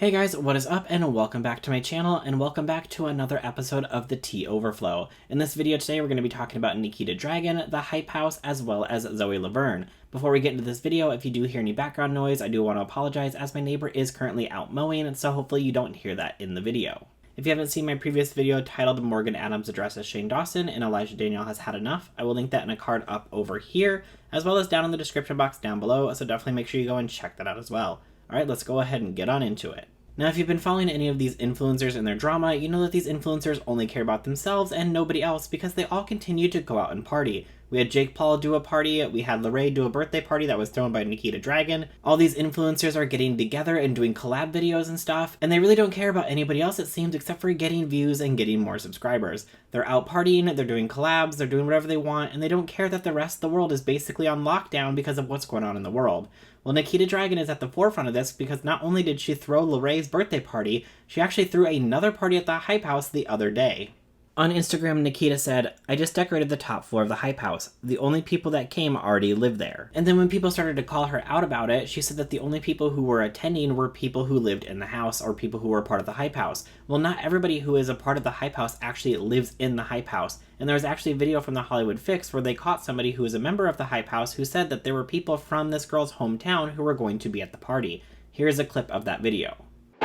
Hey guys, what is up, and welcome back to my channel, and welcome back to another episode of the Tea Overflow. In this video today, we're going to be talking about Nikita Dragun, the Hype House, as well as Zoe Laverne. Before we get into this video, if you do hear any background noise, I do want to apologize as my neighbor is currently out mowing, so hopefully you don't hear that in the video. If you haven't seen my previous video titled Morgan Adams addresses Shane Dawson and Elijah Daniel has had enough, I will link that in a card up over here, as well as down in the description box down below, so definitely make sure you go and check that out as well. Alright, let's go ahead and get on into it. Now, if you've been following any of these influencers and their drama, you know that these influencers only care about themselves and nobody else because they all continue to go out and party. We had Jake Paul do a party, we had Lorraine do a birthday party that was thrown by Nikita Dragun. All these influencers are getting together and doing collab videos and stuff, and they really don't care about anybody else, it seems, except for getting views and getting more subscribers. They're out partying, they're doing collabs, they're doing whatever they want, and they don't care that the rest of the world is basically on lockdown because of what's going on in the world. Well, Nikita Dragun is at the forefront of this because not only did she throw Lorraine's birthday party, she actually threw another party at the Hype House the other day. On Instagram, Nikita said, "I just decorated the top floor of the Hype House. The only people that came already live there." And then when people started to call her out about it, she said that the only people who were attending were people who lived in the house or people who were part of the Hype House. Well, not everybody who is a part of the Hype House actually lives in the Hype House. And there was actually a video from the Hollywood Fix where they caught somebody who was a member of the Hype House who said that there were people from this girl's hometown who were going to be at the party. Here's a clip of that video.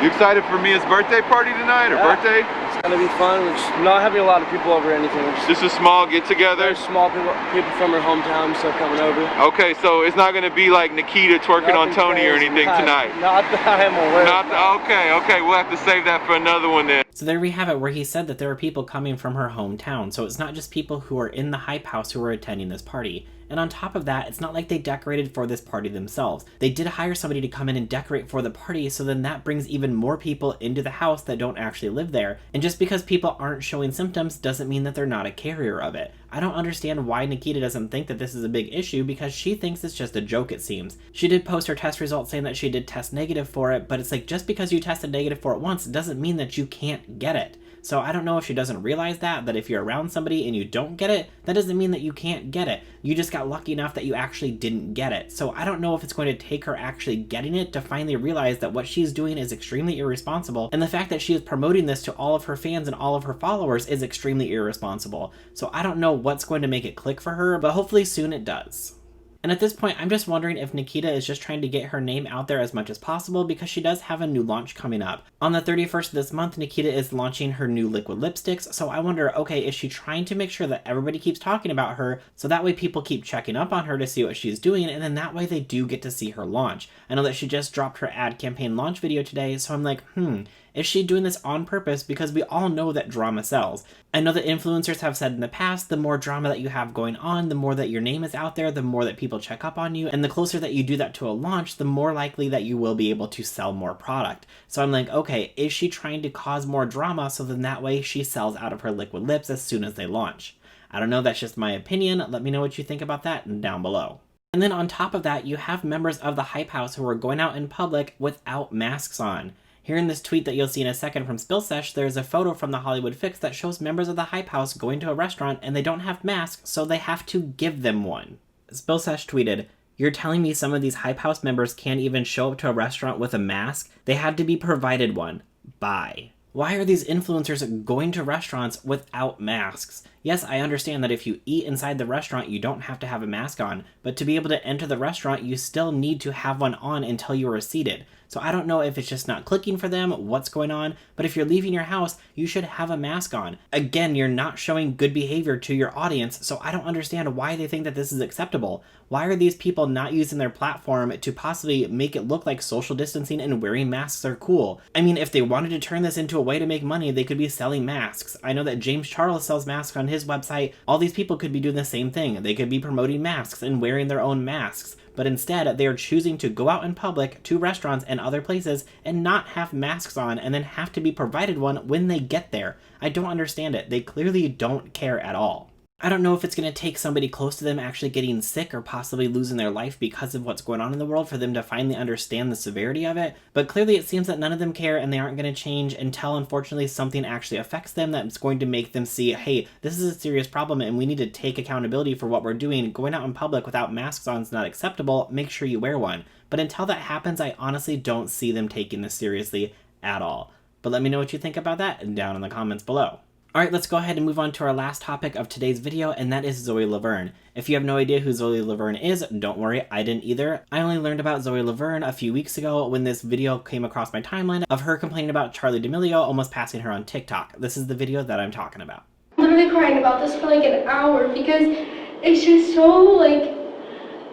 You excited for Mia's birthday party tonight, or birthday? It's gonna be fun. We're just not having a lot of people over or anything. Just a small get-together? There's small people from her hometown, so coming over. Okay, so it's not gonna be like Nikita twerking on Tony or anything tonight? Not that I am aware of. Okay, we'll have to save that for another one then. So there we have it, where he said that there are people coming from her hometown, so it's not just people who are in the Hype House who are attending this party. And on top of that, it's not like they decorated for this party themselves. They did hire somebody to come in and decorate for the party, so then that brings even more people into the house that don't actually live there. And just because people aren't showing symptoms doesn't mean that they're not a carrier of it. I don't understand why Nikita doesn't think that this is a big issue, because she thinks it's just a joke, it seems. She did post her test results saying that she did test negative for it, but it's like, just because you tested negative for it once doesn't mean that you can't get it. So I don't know if she doesn't realize that if you're around somebody and you don't get it, that doesn't mean that you can't get it. You just got lucky enough that you actually didn't get it. So I don't know if it's going to take her actually getting it to finally realize that what she's doing is extremely irresponsible, and the fact that she is promoting this to all of her fans and all of her followers is extremely irresponsible. So I don't know what's going to make it click for her, but hopefully soon it does. And at this point, I'm just wondering if Nikita is just trying to get her name out there as much as possible, because she does have a new launch coming up. On the 31st of this month, Nikita is launching her new liquid lipsticks, so I wonder, okay, is she trying to make sure that everybody keeps talking about her, so that way people keep checking up on her to see what she's doing, and then that way they do get to see her launch. I know that she just dropped her ad campaign launch video today, so I'm like, is she doing this on purpose? Because we all know that drama sells. I know that influencers have said in the past, the more drama that you have going on, the more that your name is out there, the more that people check up on you, and the closer that you do that to a launch, the more likely that you will be able to sell more product. So I'm like, okay, is she trying to cause more drama so then that way she sells out of her liquid lips as soon as they launch? I don't know, that's just my opinion. Let me know what you think about that down below. And then on top of that, you have members of the Hype House who are going out in public without masks on. Here in this tweet that you'll see in a second from SpillSesh, there's a photo from the Hollywood Fix that shows members of the Hype House going to a restaurant and they don't have masks, so they have to give them one. SpillSesh tweeted, "You're telling me some of these Hype House members can't even show up to a restaurant with a mask? They had to be provided one. Bye." Why are these influencers going to restaurants without masks? Yes, I understand that if you eat inside the restaurant, you don't have to have a mask on, but to be able to enter the restaurant, you still need to have one on until you are seated. So I don't know if it's just not clicking for them, what's going on, but if you're leaving your house, you should have a mask on. Again, you're not showing good behavior to your audience, so I don't understand why they think that this is acceptable. Why are these people not using their platform to possibly make it look like social distancing and wearing masks are cool? I mean, if they wanted to turn this into a way to make money, they could be selling masks. I know that James Charles sells masks on his website. All these people could be doing the same thing. They could be promoting masks and wearing their own masks. But instead, they are choosing to go out in public to restaurants and other places and not have masks on and then have to be provided one when they get there. I don't understand it. They clearly don't care at all. I don't know if it's going to take somebody close to them actually getting sick or possibly losing their life because of what's going on in the world for them to finally understand the severity of it, but clearly it seems that none of them care and they aren't going to change until unfortunately something actually affects them that's going to make them see, hey, this is a serious problem and we need to take accountability for what we're doing. Going out in public without masks on is not acceptable. Make sure you wear one. But until that happens, I honestly don't see them taking this seriously at all. But let me know what you think about that down in the comments below. Alright, let's go ahead and move on to our last topic of today's video, and that is Zoe Laverne. If you have no idea who Zoe Laverne is, don't worry, I didn't either. I only learned about Zoe Laverne a few weeks ago when this video came across my timeline of her complaining about Charli D'Amelio almost passing her on TikTok. This is the video that I'm talking about. I'm literally crying about this for like an hour because it's just so like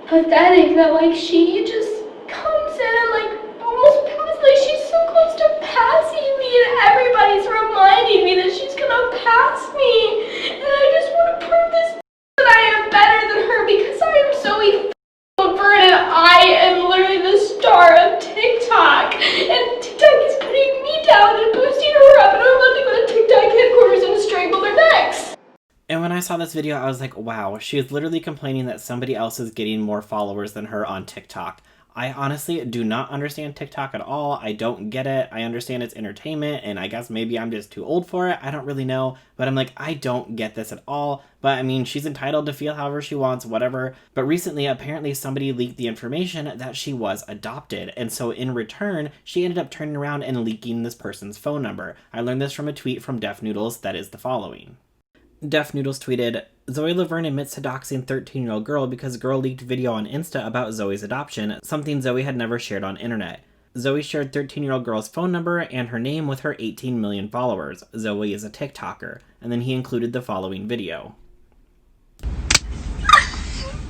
pathetic that like she just comes in and like almost passes, like she's so close to passing me and everybody's reminding me that she's gonna pass me, and I just want to prove this that I am better than her because I am Zoe Laverne and I am literally the star of TikTok, and TikTok is putting me down and boosting her up, and I'm about to go to TikTok headquarters and strangle their necks. And when I saw this video, I was like, wow, she is literally complaining that somebody else is getting more followers than her on TikTok. I honestly do not understand TikTok at all. I don't get it. I understand it's entertainment, and I guess maybe I'm just too old for it. I don't really know. But I'm like, I don't get this at all. But I mean, she's entitled to feel however she wants, whatever. But recently, apparently somebody leaked the information that she was adopted. And so in return, she ended up turning around and leaking this person's phone number. I learned this from a tweet from Def Noodles that is the following. Def Noodles tweeted, Zoe Laverne admits to doxing 13-year-old girl because girl leaked video on Insta about Zoe's adoption, something Zoe had never shared on internet. Zoe shared 13-year-old girl's phone number and her name with her 18 million followers. Zoe is a TikToker. And then he included the following video.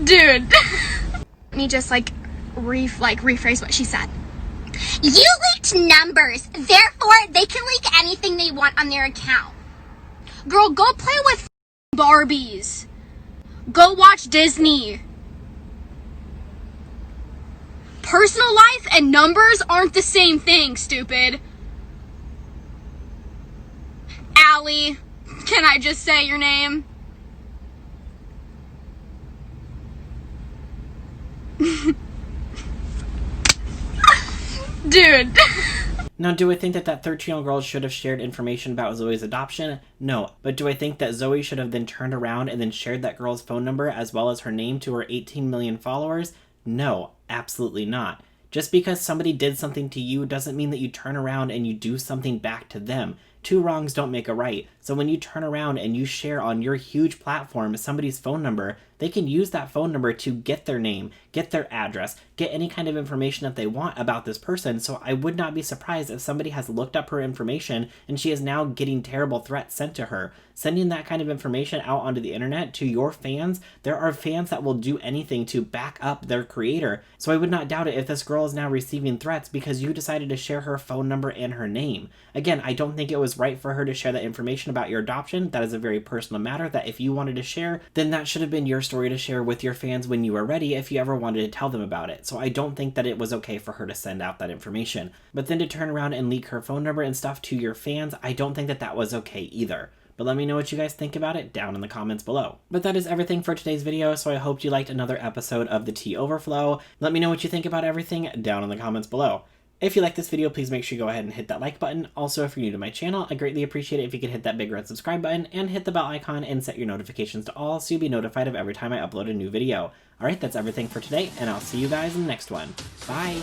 Dude. Let me just rephrase what she said. You leaked numbers, therefore they can leak anything they want on their account. Girl, go play with Barbies. Go watch Disney. Personal life and numbers aren't the same thing, stupid. Allie, can I just say your name? Dude. Now, do I think that that 13-year-old girl should have shared information about Zoe's adoption? No. But do I think that Zoe should have then turned around and then shared that girl's phone number as well as her name to her 18 million followers? No, absolutely not. Just because somebody did something to you doesn't mean that you turn around and you do something back to them. Two wrongs don't make a right. So when you turn around and you share on your huge platform somebody's phone number, they can use that phone number to get their name, get their address, get any kind of information that they want about this person. So I would not be surprised if somebody has looked up her information and she is now getting terrible threats sent to her. Sending that kind of information out onto the internet to your fans, there are fans that will do anything to back up their creator. So I would not doubt it if this girl is now receiving threats because you decided to share her phone number and her name. Again, I don't think it was right for her to share that information about your adoption. That is a very personal matter that if you wanted to share, then that should have been your story to share with your fans when you were ready if you ever wanted to tell them about it. So I don't think that it was okay for her to send out that information. But then to turn around and leak her phone number and stuff to your fans, I don't think that that was okay either. But let me know what you guys think about it down in the comments below. But that is everything for today's video, so I hope you liked another episode of the Tea Overflow. Let me know what you think about everything down in the comments below. If you like this video, please make sure you go ahead and hit that like button. Also, if you're new to my channel, I greatly appreciate it if you could hit that big red subscribe button and hit the bell icon and set your notifications to all so you'll be notified of every time I upload a new video. Alright, that's everything for today, and I'll see you guys in the next one. Bye!